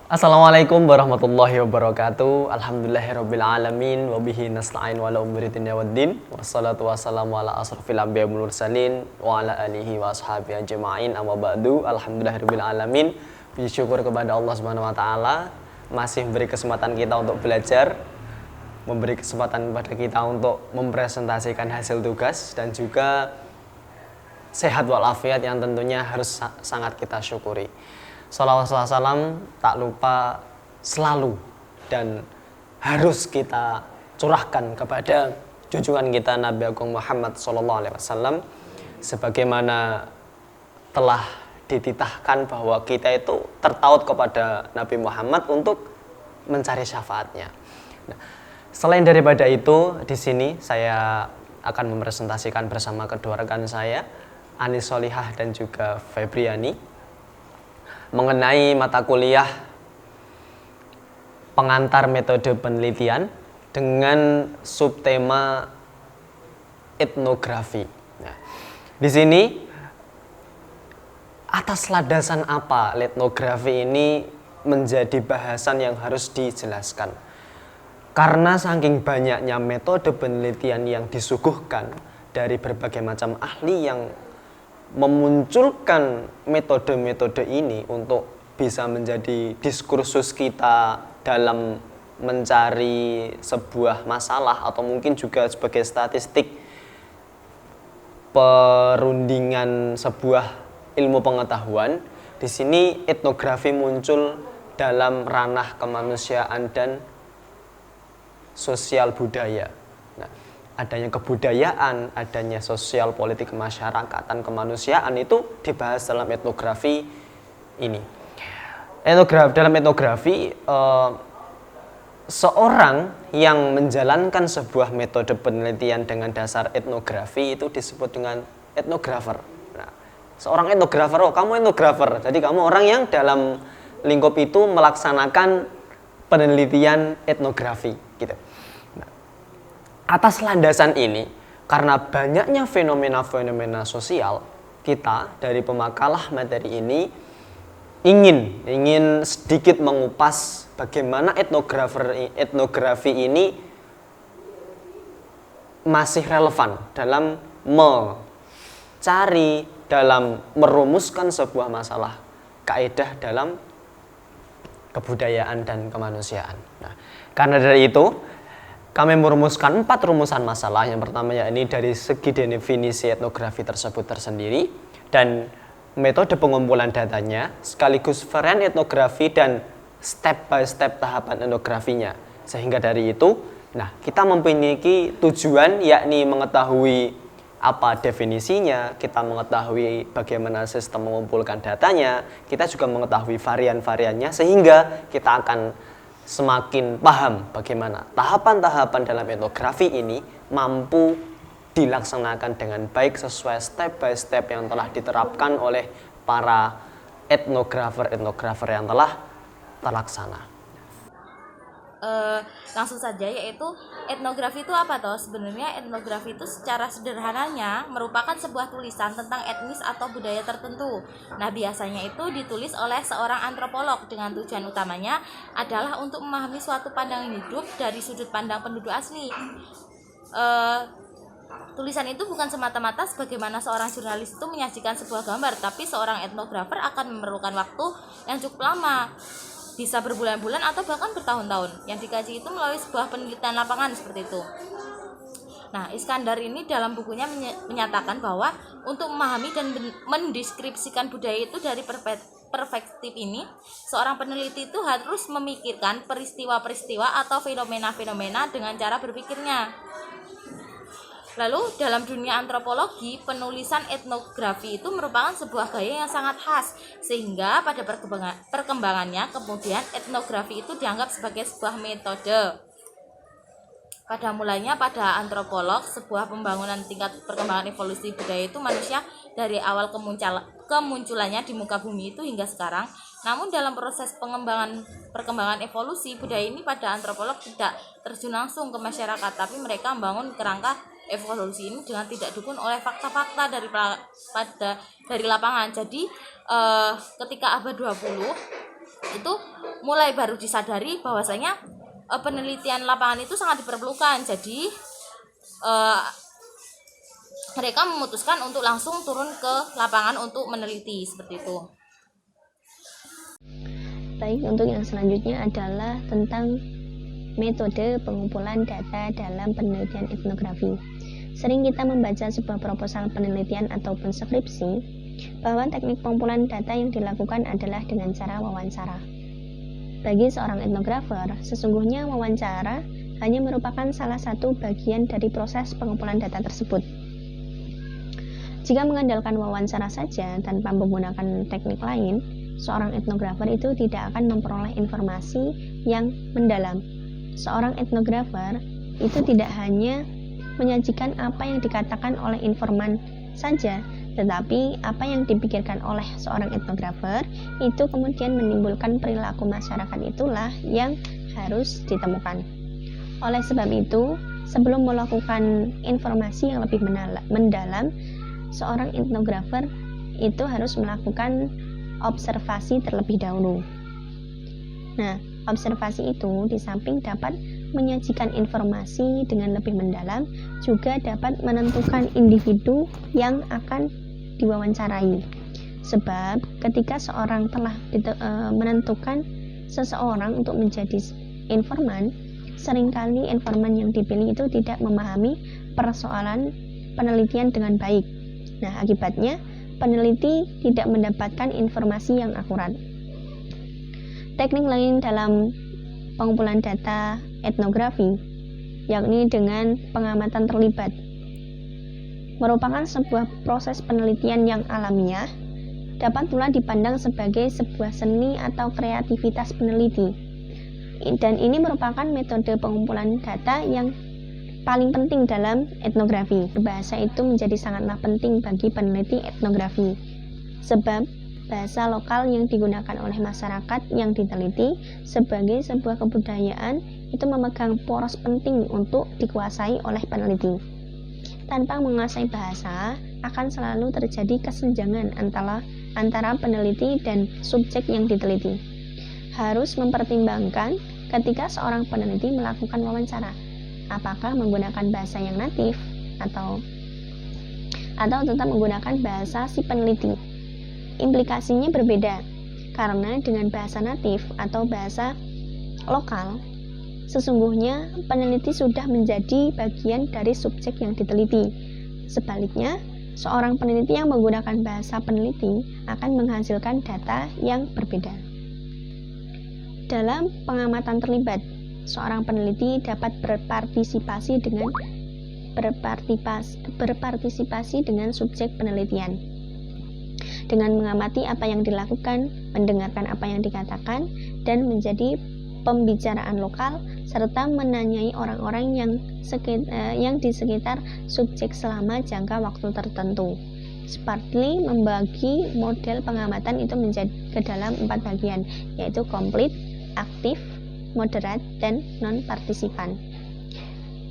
Assalamualaikum warahmatullahi wabarakatuh. Alhamdulillahirabbil alamin wa bihi nasta'in wa ala umuri dunya waddin. Wassalatu wassalamu ala asrofil anbiya'i wal mursalin wa ala alihi wa ashabihi ajma'in. Amma ba'du. Alhamdulillahirabbil alamin. Puji syukur kepada Allah Subhanahu wa taala masih memberi kesempatan kita untuk belajar, memberi kesempatan kepada kita untuk mempresentasikan hasil tugas dan juga sehat walafiat yang tentunya harus sangat kita syukuri. Shalawat salam tak lupa selalu dan harus kita curahkan kepada junjungan kita Nabi Agung Muhammad SAW, sebagaimana telah dititahkan bahwa kita itu tertaut kepada Nabi Muhammad untuk mencari syafaatnya. Nah, selain daripada itu, di sini saya akan mempresentasikan bersama kedua rekan saya, Anis Solihah dan juga Febriani, mengenai mata kuliah pengantar metode penelitian dengan subtema etnografi. Nah, di sini atas landasan apa etnografi ini menjadi bahasan yang harus dijelaskan? Karena saking banyaknya metode penelitian yang disuguhkan dari berbagai macam ahli yang memunculkan metode-metode ini untuk bisa menjadi diskursus kita dalam mencari sebuah masalah atau mungkin juga sebagai statistik perundingan sebuah ilmu pengetahuan. Di sini etnografi muncul dalam ranah kemanusiaan dan sosial budaya. Nah, adanya kebudayaan, adanya sosial politik kemasyarakatan, kemanusiaan itu dibahas dalam etnografi ini. Dalam etnografi, seorang yang menjalankan sebuah metode penelitian dengan dasar etnografi itu disebut dengan etnografer. Nah, seorang etnografer, oh kamu etnografer, jadi kamu orang yang dalam lingkup itu melaksanakan penelitian etnografi, gitu. Atas landasan ini, karena banyaknya fenomena-fenomena sosial, kita dari pemakalah materi ini ingin sedikit mengupas bagaimana etnografi ini masih relevan dalam mencari, dalam merumuskan sebuah masalah kaidah dalam kebudayaan dan kemanusiaan. Nah, karena dari itu kami merumuskan 4 rumusan masalah. Yang pertama yakni dari segi definisi etnografi tersebut tersendiri dan metode pengumpulan datanya, sekaligus varian etnografi dan step by step tahapan etnografinya. Sehingga dari itu, kita memiliki tujuan yakni mengetahui apa definisinya, kita mengetahui bagaimana sistem mengumpulkan datanya, kita juga mengetahui varian-variannya sehingga kita akan semakin paham bagaimana tahapan-tahapan dalam etnografi ini mampu dilaksanakan dengan baik sesuai step by step yang telah diterapkan oleh para etnografer yang telah terlaksana. Langsung saja, yaitu etnografi itu apa toh? Sebenarnya etnografi itu secara sederhananya merupakan sebuah tulisan tentang etnis atau budaya tertentu. Nah, biasanya itu ditulis oleh seorang antropolog dengan tujuan utamanya adalah untuk memahami suatu pandangan hidup dari sudut pandang penduduk asli. Tulisan itu bukan semata-mata sebagaimana seorang jurnalis itu menyajikan sebuah gambar, tapi seorang etnografer akan memerlukan waktu yang cukup lama, bisa berbulan-bulan atau bahkan bertahun-tahun, yang dikaji itu melalui sebuah penelitian lapangan seperti itu. Nah, Iskandar ini dalam bukunya menyatakan bahwa untuk memahami dan mendeskripsikan budaya itu dari perspektif ini, seorang peneliti itu harus memikirkan peristiwa-peristiwa atau fenomena-fenomena dengan cara berpikirnya. Lalu dalam dunia antropologi, penulisan etnografi itu merupakan sebuah gaya yang sangat khas, sehingga pada perkembangannya kemudian etnografi itu dianggap sebagai sebuah metode. Pada mulanya pada antropolog, sebuah pembangunan tingkat perkembangan evolusi budaya itu manusia dari awal kemunculannya di muka bumi itu hingga sekarang. Namun dalam proses perkembangan evolusi budaya ini pada antropolog tidak terjun langsung ke masyarakat, tapi mereka membangun kerangka evolusi ini dengan tidak dukung oleh fakta-fakta dari lapangan. Jadi ketika abad 20 itu mulai baru disadari bahwasanya penelitian lapangan itu sangat diperlukan. Jadi mereka memutuskan untuk langsung turun ke lapangan untuk meneliti seperti itu. Baik, untuk yang selanjutnya adalah tentang metode pengumpulan data dalam penelitian etnografi. Sering kita membaca sebuah proposal penelitian ataupun skripsi bahwa teknik pengumpulan data yang dilakukan adalah dengan cara wawancara. Bagi seorang etnografer, sesungguhnya wawancara hanya merupakan salah satu bagian dari proses pengumpulan data tersebut. Jika mengandalkan wawancara saja tanpa menggunakan teknik lain, seorang etnografer itu tidak akan memperoleh informasi yang mendalam. Seorang etnografer itu tidak hanya menyajikan apa yang dikatakan oleh informan saja, tetapi apa yang dipikirkan oleh seorang etnografer itu kemudian menimbulkan perilaku masyarakat, itulah yang harus ditemukan. Oleh sebab itu, sebelum melakukan informasi yang lebih mendalam, seorang etnografer itu harus melakukan observasi terlebih dahulu. Nah, observasi itu di samping dapat menyajikan informasi dengan lebih mendalam, juga dapat menentukan individu yang akan diwawancarai. Sebab ketika seorang telah menentukan seseorang untuk menjadi informan, seringkali informan yang dipilih itu tidak memahami persoalan penelitian dengan baik. Nah, akibatnya peneliti tidak mendapatkan informasi yang akurat. Teknik lain dalam pengumpulan data etnografi, yakni dengan pengamatan terlibat, merupakan sebuah proses penelitian yang alamiah, dapat pula dipandang sebagai sebuah seni atau kreativitas peneliti. Dan ini merupakan metode pengumpulan data yang paling penting dalam etnografi. Bahasa itu menjadi sangatlah penting bagi peneliti etnografi, sebab bahasa lokal yang digunakan oleh masyarakat yang diteliti sebagai sebuah kebudayaan itu memegang poros penting untuk dikuasai oleh peneliti. Tanpa menguasai bahasa, akan selalu terjadi kesenjangan antara peneliti dan subjek yang diteliti. Harus mempertimbangkan ketika seorang peneliti melakukan wawancara, apakah menggunakan bahasa yang natif atau tetap menggunakan bahasa si peneliti. Implikasinya berbeda, karena dengan bahasa natif atau bahasa lokal, sesungguhnya peneliti sudah menjadi bagian dari subjek yang diteliti. Sebaliknya, seorang peneliti yang menggunakan bahasa peneliti akan menghasilkan data yang berbeda. Dalam pengamatan terlibat, seorang peneliti dapat berpartisipasi dengan subjek penelitian. Dengan mengamati apa yang dilakukan, mendengarkan apa yang dikatakan, dan menjadi pembicaraan lokal, serta menanyai orang-orang yang di sekitar subjek selama jangka waktu tertentu. Seperti membagi model pengamatan itu menjadi ke dalam 4 bagian, yaitu komplit, aktif, moderat, dan non-partisipan.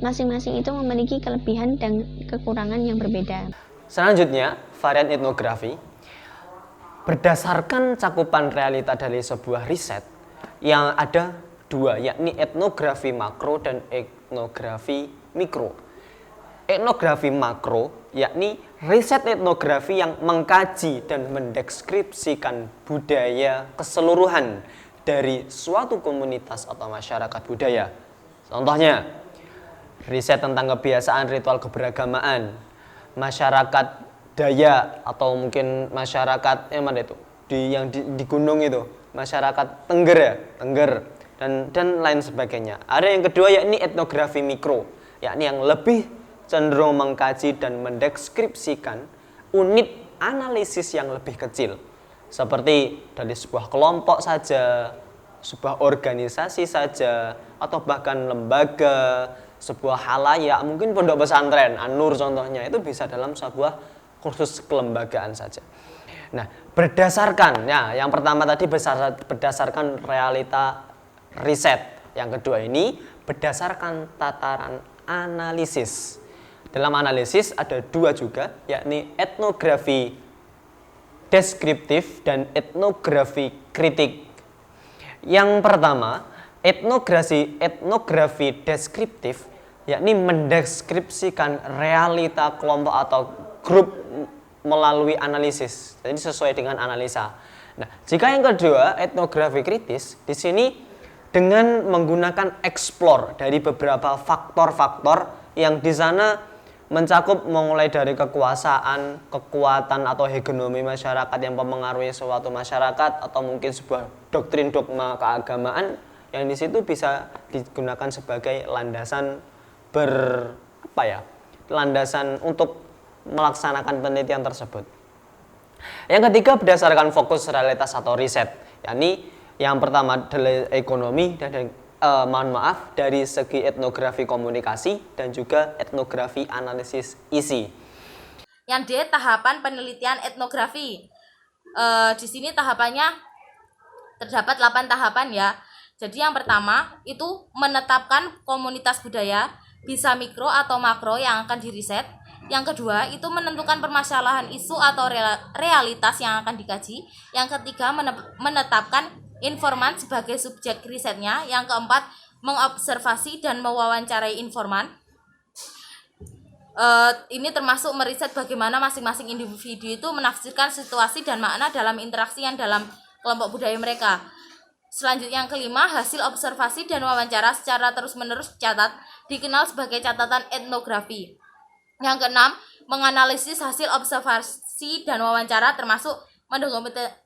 Masing-masing itu memiliki kelebihan dan kekurangan yang berbeda. Selanjutnya, varian etnografi. Berdasarkan cakupan realita dari sebuah riset yang ada 2, yakni etnografi makro dan etnografi mikro. Etnografi makro yakni riset etnografi yang mengkaji dan mendeskripsikan budaya keseluruhan dari suatu komunitas atau masyarakat budaya. Contohnya, riset tentang kebiasaan ritual keberagamaan masyarakat Dayak, atau mungkin masyarakat di gunung itu, masyarakat Tengger dan lain sebagainya. Ada yang kedua yakni etnografi mikro, yakni yang lebih cenderung mengkaji dan mendeskripsikan unit analisis yang lebih kecil, seperti dari sebuah kelompok saja, sebuah organisasi saja, atau bahkan lembaga, sebuah halayak, mungkin pondok pesantren, An-Nur contohnya, itu bisa dalam sebuah kursus kelembagaan saja. Nah, yang pertama tadi berdasarkan realita riset. Yang kedua ini berdasarkan tataran analisis. Dalam analisis ada 2 juga, yakni etnografi deskriptif dan etnografi kritik. Yang pertama, etnografi deskriptif, yakni mendeskripsikan realita kelompok atau grup melalui analisis. Jadi sesuai dengan analisa. Nah, jika yang kedua, etnografi kritis, di sini dengan menggunakan explore dari beberapa faktor-faktor yang di sana mencakup mulai dari kekuasaan, kekuatan atau hegemomi masyarakat yang mempengaruhi suatu masyarakat atau mungkin sebuah doktrin dogma keagamaan yang di situ bisa digunakan sebagai landasan landasan untuk melaksanakan penelitian tersebut. Yang ketiga berdasarkan fokus realitas atau riset, yakni yang pertama adalah ekonomi dan dari segi etnografi komunikasi dan juga etnografi analisis isi. Yang D, tahapan penelitian etnografi. Di sini tahapannya terdapat 8 tahapan ya. Jadi yang pertama itu menetapkan komunitas budaya, bisa mikro atau makro yang akan diriset. Yang kedua itu menentukan permasalahan isu atau realitas yang akan dikaji. Yang ketiga menetapkan informan sebagai subjek risetnya. Yang keempat mengobservasi dan mewawancarai informan. Ini termasuk meriset bagaimana masing-masing individu itu menafsirkan situasi dan makna dalam interaksi yang dalam kelompok budaya mereka. Selanjutnya yang kelima, hasil observasi dan wawancara secara terus-menerus dicatat, dikenal sebagai catatan etnografi. Yang keenam, menganalisis hasil observasi dan wawancara termasuk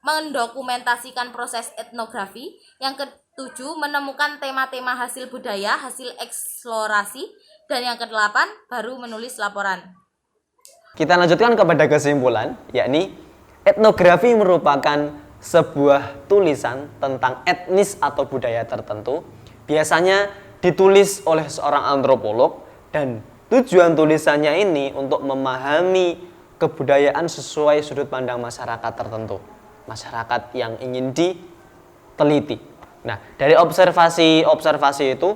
mendokumentasikan proses etnografi. Yang ketujuh, menemukan tema-tema hasil budaya, hasil eksplorasi. Dan yang kedelapan, baru menulis laporan. Kita lanjutkan kepada kesimpulan, yakni etnografi merupakan sebuah tulisan tentang etnis atau budaya tertentu, biasanya ditulis oleh seorang antropolog, dan tujuan tulisannya ini untuk memahami kebudayaan sesuai sudut pandang masyarakat tertentu, masyarakat yang ingin diteliti. Nah, dari observasi itu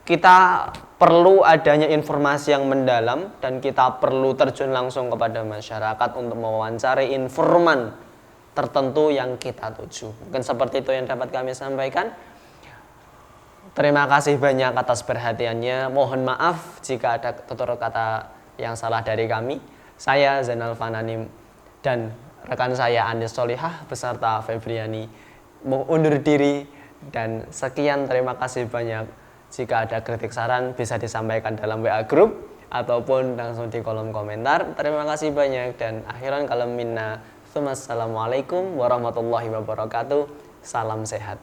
kita perlu adanya informasi yang mendalam dan kita perlu terjun langsung kepada masyarakat untuk mewawancarai informan tertentu yang kita tuju. Mungkin seperti itu yang dapat kami sampaikan. Terima kasih banyak atas perhatiannya. Mohon maaf jika ada tutur kata yang salah dari kami. Saya Zainal Fananim dan rekan saya Andis Solihah beserta Febriani mau undur diri, dan sekian, terima kasih banyak. Jika ada kritik saran bisa disampaikan dalam WA group ataupun langsung di kolom komentar. Terima kasih banyak dan akhiran kalam minna. Assalamualaikum warahmatullahi wabarakatuh. Salam sehat.